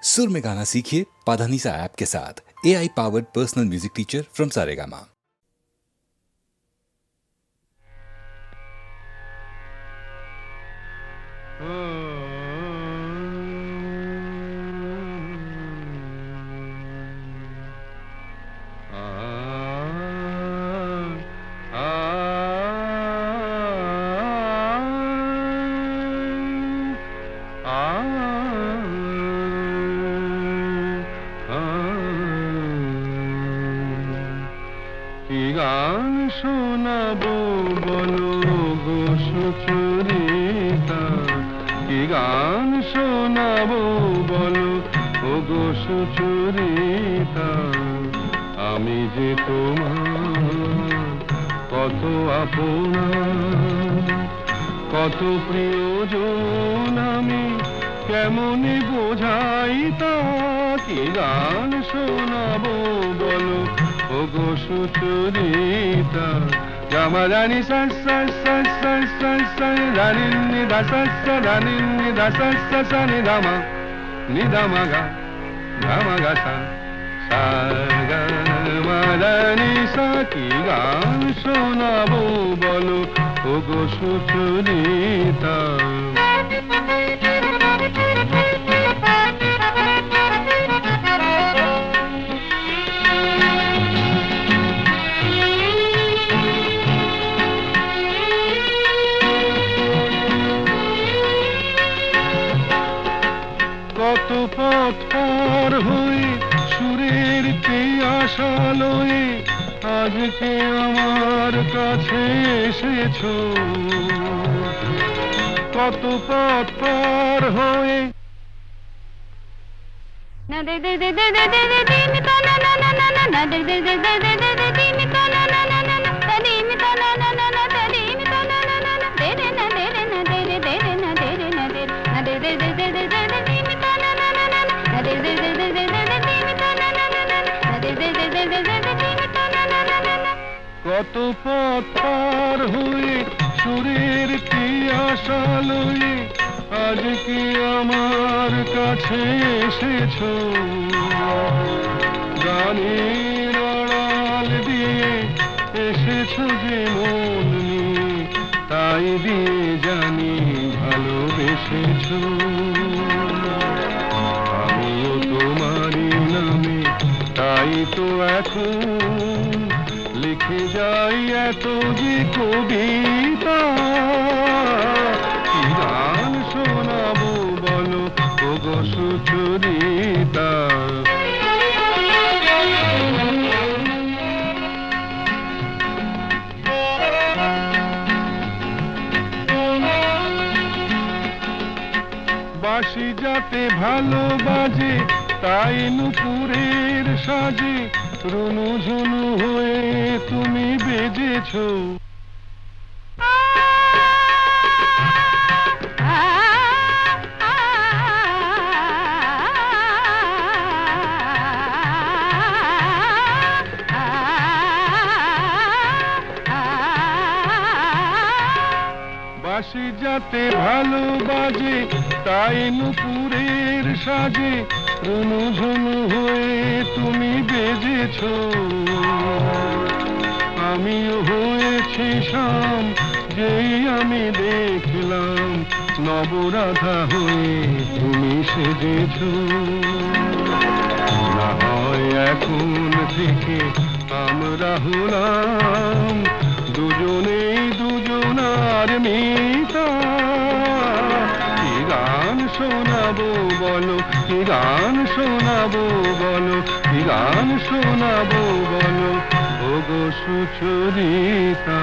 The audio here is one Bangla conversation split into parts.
सुर में गाना सीखिए पाधानीसा ऐप के साथ। AI powered personal music teacher from Saregama. কি গান শোনাবো বলো গো সুচরিতা, কি গান শোনাবো বলো ও গো সুচরিতা। আমি যে তোমার কত আপনা, কত প্রিয়জন, আমি কেমনে বোঝাই তা। কি গান শোনাবো বলো ও গো সুচরিতা। জামা জানি সা সা সা সা সা সা জানি নি দা সা সা জানি নি দা সা সা সা নি দামা নি দামা গা দামা গা সা সা গা মা জানি সা। কি গান শোনাবো বলো ও গো সুচরিতা। কত পথ পার হয়ে সুরের আশা লয়ে আজকে আমার কাছে এসেছো। কত পথ পার হয়ে না দে দে দে দে দে দে দে দিন তা না না না না না না দে দে দে দে দে দে দে দিন তা না না না না না তা দিন তা না না না না তা দিন তা না না না না দে রে না দে রে না দে রে দে রে না দে রে না দে না দে দে দে দে দে দে দিন তা না না না না না দে দে দে দে দে দে দিন তা না না না না না দে দে দে দে দে দে দিন তা না না না না। কত পথ পার হয়ে সুরের আশা লয়ে আজকে আমার কাছে এসেছো। গানের আড়াল দিয়ে এসেছো যে মন নিয়ে, তাই দিয়ে জানি ভালোবেসেছো। আমিও তোমারই নামে তাই তো এখন লিখে যাই এত যে কবিতা। কি গান শোনাবো বলো ও গো সুচরিতা। বাঁশি যাতে ভালো বাজে তাই নুপুরের সাজে রুনু ঝুনু হয়ে তুমি বেজেছো। বাঁশি যাতে ভালো বাজে তাই নুপুরের সাজে রুনু ঝুনু হয়ে তুমি বেজেছো। আমিও হয়েছি শাম যেই আমি দেখলাম নবরাধা হয়ে তুমি সেজেছো। না হয় এখন থেকে আমরা হলাম দুজনেই দুজনার মিতা। কি গান শোনাবো বলো, কি গান শোনাবো বলো, কি গান শোনাবো বলো ও গো সুচরিতা।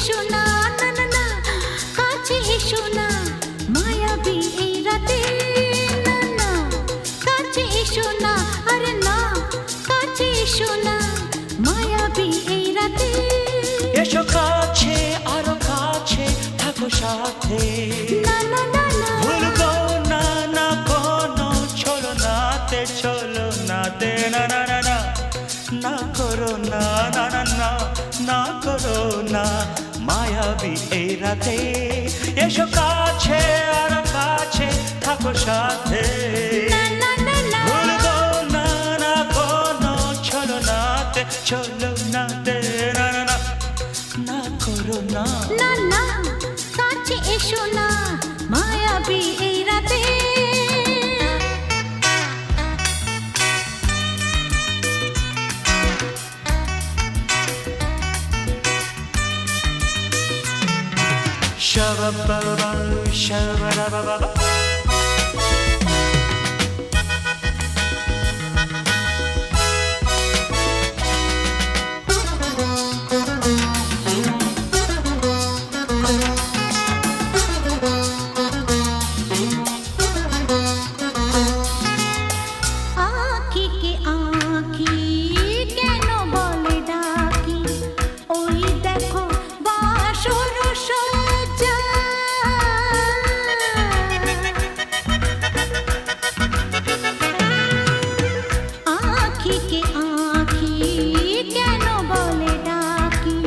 এসো না, না না না, কাছে এসো না, মায়াবী এই রাতে, না না, কাছে এসো না, আরে না, কাছে এসো না, মায়াবী এই রাতে। এসো কাছে আরো কাছে থাকো সাথে, না না না না, ভুলবো না না কোনো চলো নাতে, চলো নাতে, না না না না, না করো না, না না না, না করো না, মায়াবী এই রাতে। এসো কাছে আরো কাছে থাকো সাথে, না না না না, ভুলবো না না কোনো চলো নাতে, চলো নাতে, না না না, না করো না। না না, কাছে এসো না, মায়াবী এই রাতে। Shabba-ba-ba, shabba-da-ba-ba-ba. আঁখিকে আঁখি কেন বলে ডাকি, ওই দেখো বাসর সজ্জা। আঁখিকে আঁখি কেন বলে ডাকি,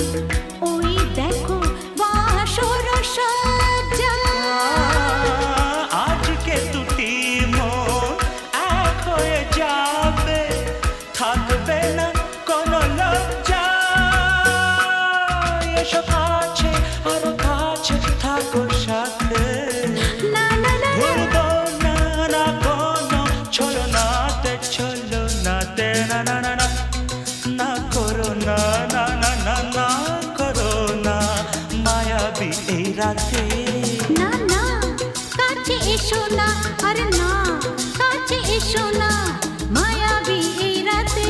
ওই দেখো বাসর সজ্জা। আজকে দুটি মন এক হয়ে যাবে, থাকবে না কোনো লজ্জা। এসো কাছে আরো কাছে থাকো সাথে, না না না, ভুলবো না না কোনো চলো নাতে, চলো নাতে, না না না না, না করো না, না না না, না করো না, মায়াবী এই রাতে। না না, কাছে এসো না, আরে না, কাছে এসো না, মায়াবী এই রাতে।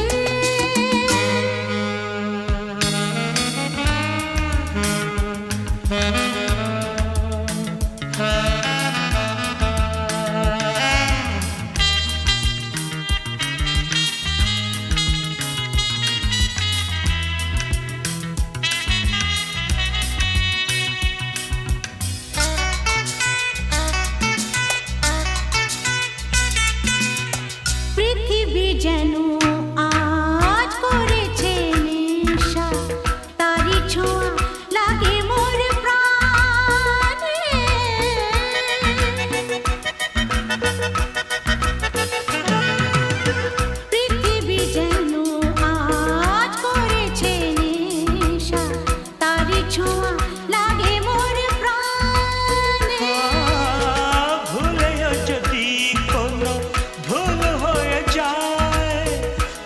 পৃথিবী যেন আজ করেছে নেশা, তারি ছোঁয়া লাগে মোর প্রাণে। পৃথিবী যেন আজ করেছে নেশা, তারি ছোঁয়া লাগে মোর প্রাণে। ভুলেও যদি কোনো ভুল হয়ে যায়,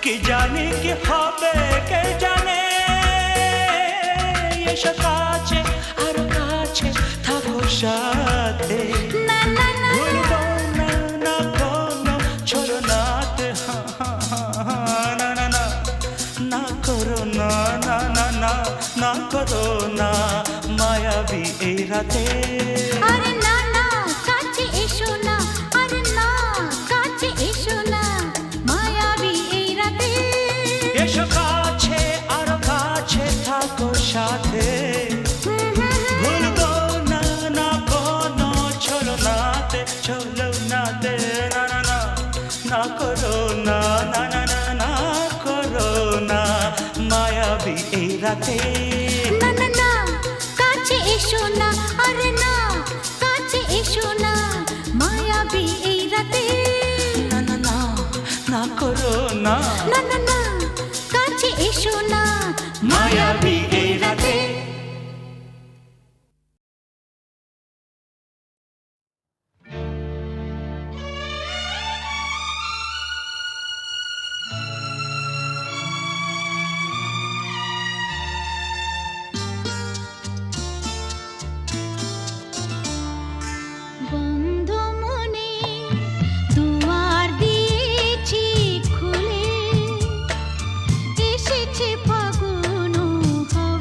কি জানি কি হবে কে জানে। এসো কাছে আরো কাছে থাকো সাথে, না না না, ভুলবো না না কোনো চলো নাতে, না না না, না করো না, না না না, না করো না, মায়াবী এই রাতে। আরে না না, কাছে এসো না, আরে না, কাছে এসো না, মায়াবী এই রাতে। এসো কাছে আরো কাছে থাকো সাথে, ভুলবো না না কোনো চলো নাতে, চলো নাতে, না না না, না করো না, না না না, না করো না, মায়াবী এই রাতে। না না না, কাছে এসো না, আরে না, কাছে এসো না, মায়াবী এই রাতে। না না না, না করো না, না না না, কাছে এসো না, মায়াবী এই রাতে। বন্ধ মনে দুয়ার দিয়েছি খুলে, এসেছে ফাগুন হাওয়া।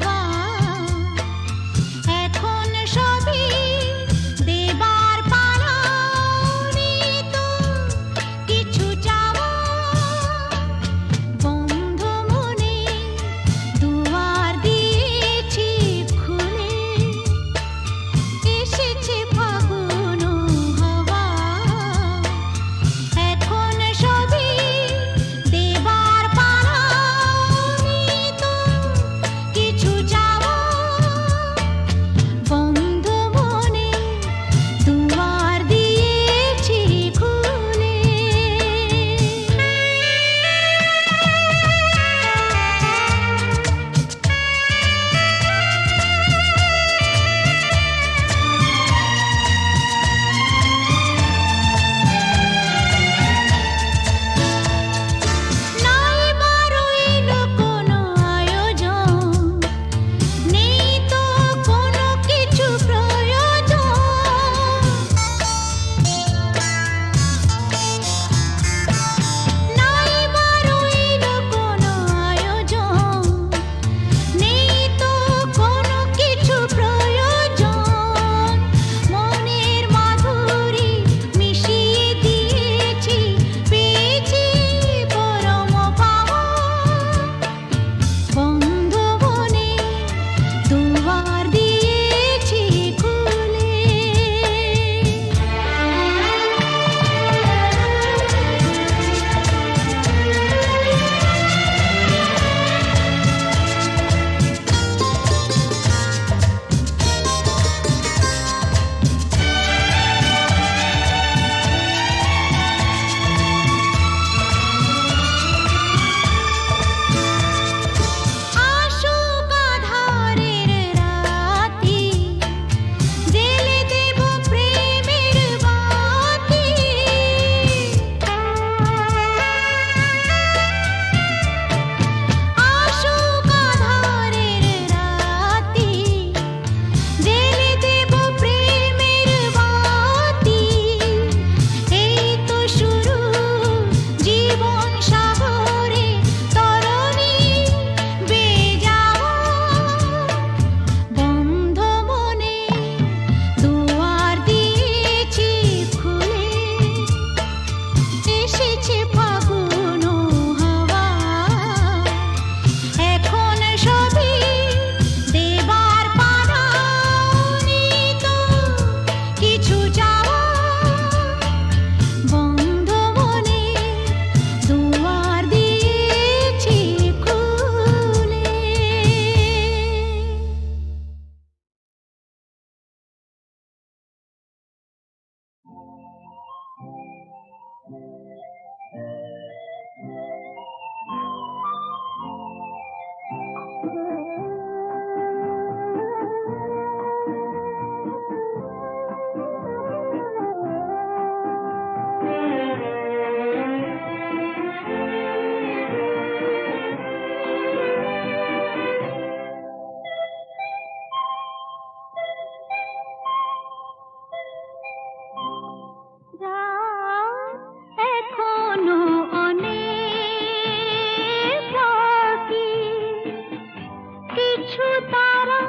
কিছু তারা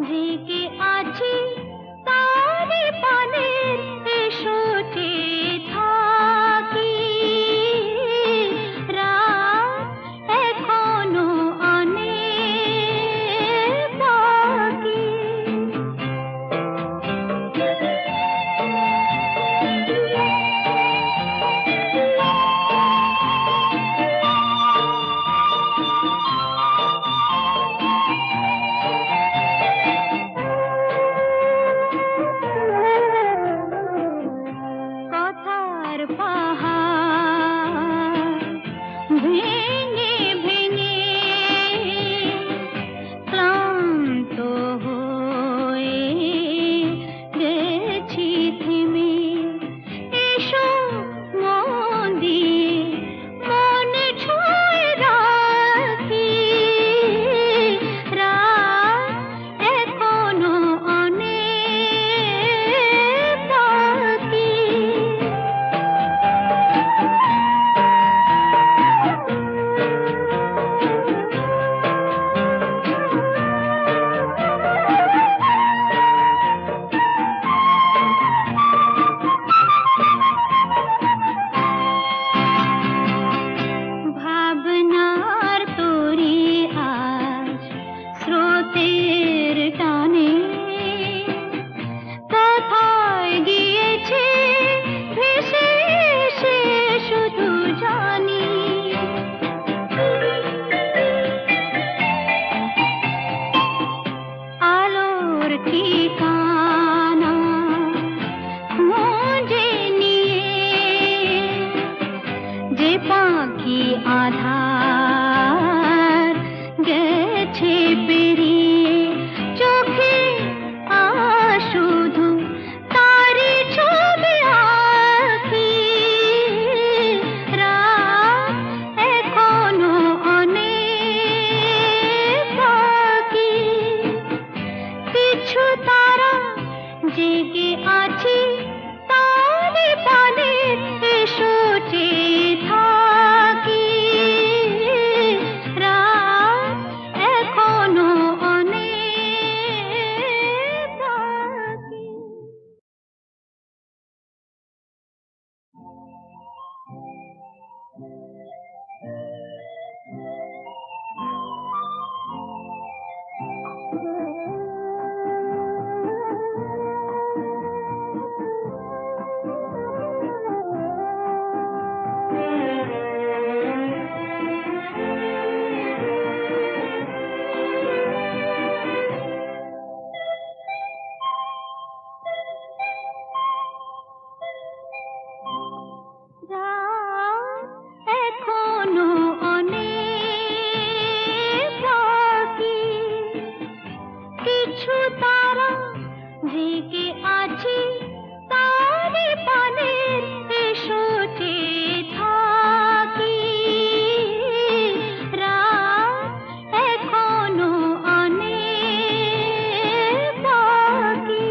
জেগে আছে তারে পানে এসো চেয়ে থাকি রাত এখনো অনেক বাকি কথার পাহাড় ভেঙে ভেঙে ক্লান্ত হয়ে গেছি থেমে এসো মন দিয়ে মনে ছুঁয়ে রাখি রাত এখনো অনেক বাকি ভাবনার তরি আজ স্রোতের টানে কোথায় গিয়েছে ভেসে এসে শুধু জানি আলোর ঠিকানা খুঁজে নিয়ে যে পাখি আধার গেছে পেরিয়ে চোখে শুধু তারি ছবি আঁকি রাত এখনো অনেক বাকি কিছু তারা জেগে আছে তারে পানে এসো চেয়ে থাকি রাত এখনো অনেক বাকি রাত এখনো অনেক বাকি কিছু তারা জেগে আছে তারে পানে এসো চেয়ে থাকি রাত এখনো অনেক বাকি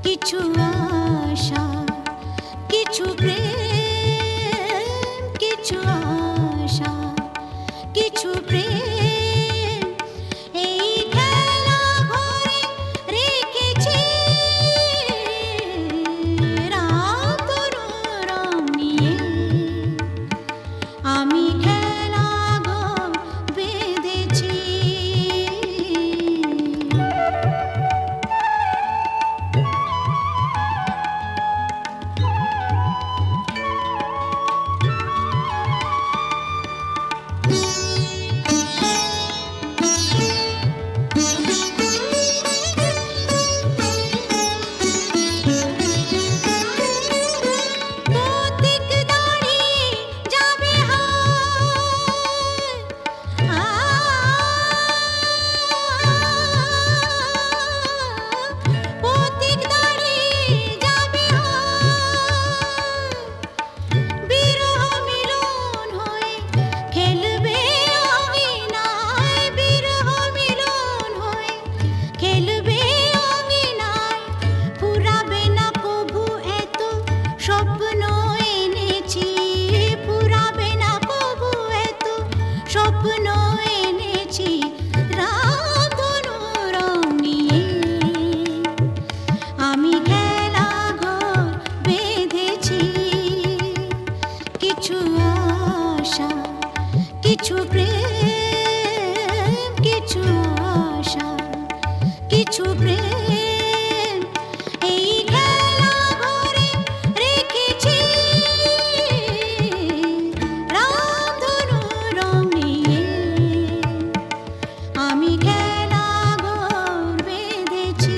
কিছু আশা কিছু প্রেম কিছু আশা কিছু প্রেম এই খেলা ঘরে রেখেছি রাম তনু রাম নিয়ে আমি খেলা ঘর বেঁধেছি পথিক দাঁড়িয়ে যাবে পথিক দাঁড়িয়ে যাবে বিরহ মিলন হয়ে খেলবে অঙ্গিনায় বিরহ মিলন হয়ে খেলবে অঙ্গিনায় ফুরাবে না কভু এত স্বপ্ন এনেছি ফুরাবে না কভু এত স্বপ্ন এনেছি রাম ধনু রং নিয়ে আমি খেলা ঘর বেঁধেছি কিছু আশা কিছু প্রেম কিছু আশা কিছু প্রেম এই খেলা ঘরে রেখেছি রাম ধনু রং নিয়ে আমি খেলা ঘর বেঁধেছি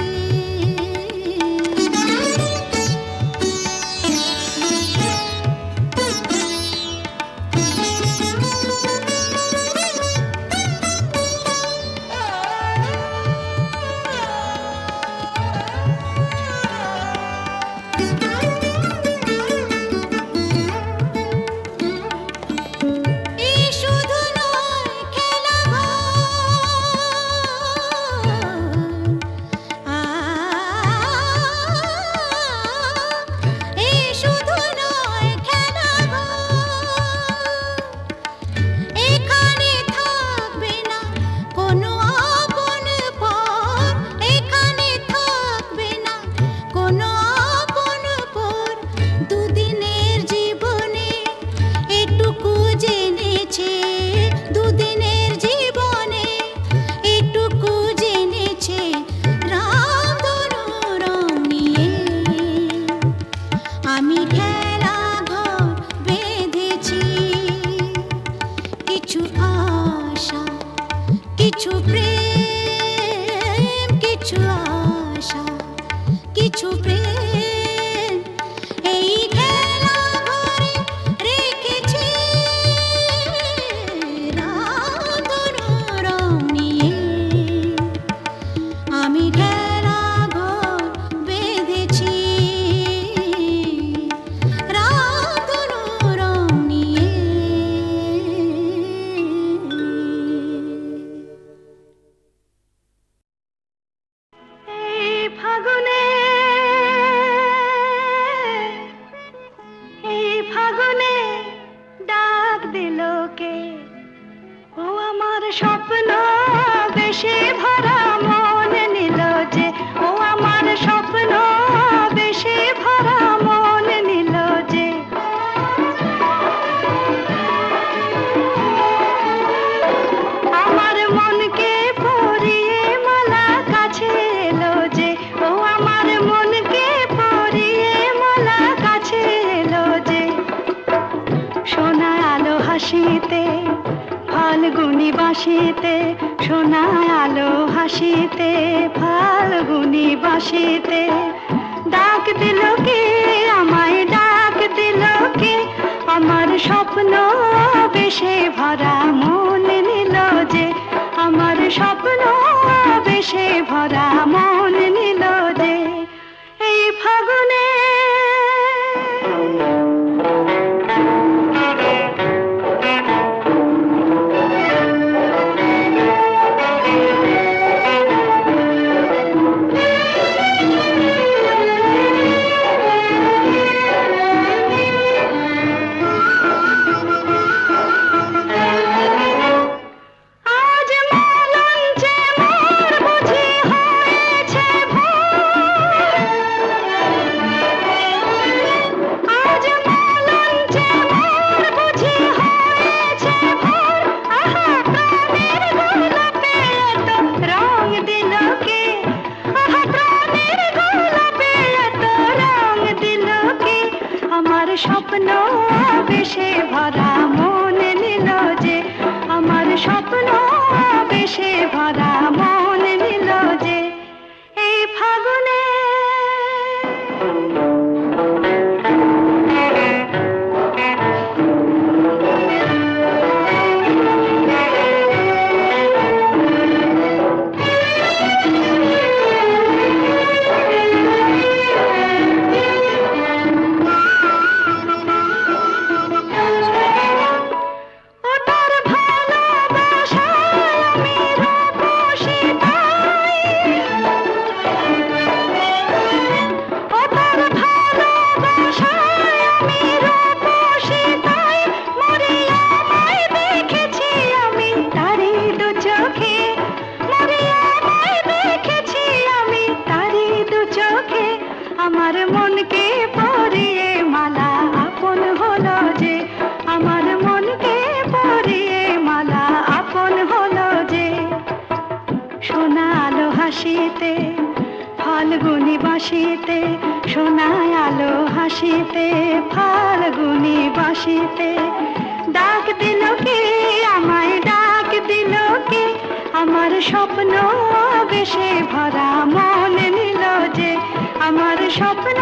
এই শুধু নয় খেলা এই শুধু নয় খেলা এখানে থাকবে না কোনো আপন পর এখানে থাকবে না কোনো আপন পর দুদিনের জীবনে এটুকু জেনেছে দুদিনের জীবনে এটুকু জেনেছে রাম ধনু রং নিয়ে আমি খেলা ঘর বেঁধেছি কিছু আশা কিছু প্রেম কিছু আশা কিছু প্রেম এই খেলা ঘরে রেখেছি রাম ধনু রং নিয়ে আমি খেলা ঘর বেঁধেছি রাম ধনু রং নিয়ে এই ফাগুনে ডাক দিল কে ও আমার স্বপ্ন বেশি ভরা মন নিল যে ও আমার স্বপ্ন বেশি ভরা মন নিল যে আমার মনকে পরিয়ে মালা কাছে এলো যে ও আমার মনকে পরিয়ে মালা কাছে এলো যে সোনা আলো হাসিতে ফাল্গুনি বাঁশিতে সোনা আলো হাসিতে ফাল্গুনি বাঁশিতে ডাক দিল কে আমায় ডাক দিল কে আমার স্বপ্ন বেশে ভরা মন নিল যে আমার স্বপ্ন বেশে ভরা মন নিল যে এই ফাগুনে আমার মনকে পরিয়ে মালা আপন হলো যে, আমার মনকে পরিয়ে মালা আপন হলো যে। সোনা আলো হাসিতে ফাল্গুনি বাসিতে, সোনা আলো হাসিতে ফাল্গুনি বাসিতে, ডাক দিল কে আমায়, ডাক দিল কে, আমার স্বপ্ন বেশে ভরা মন নিল যে, আমার স্বপ্ন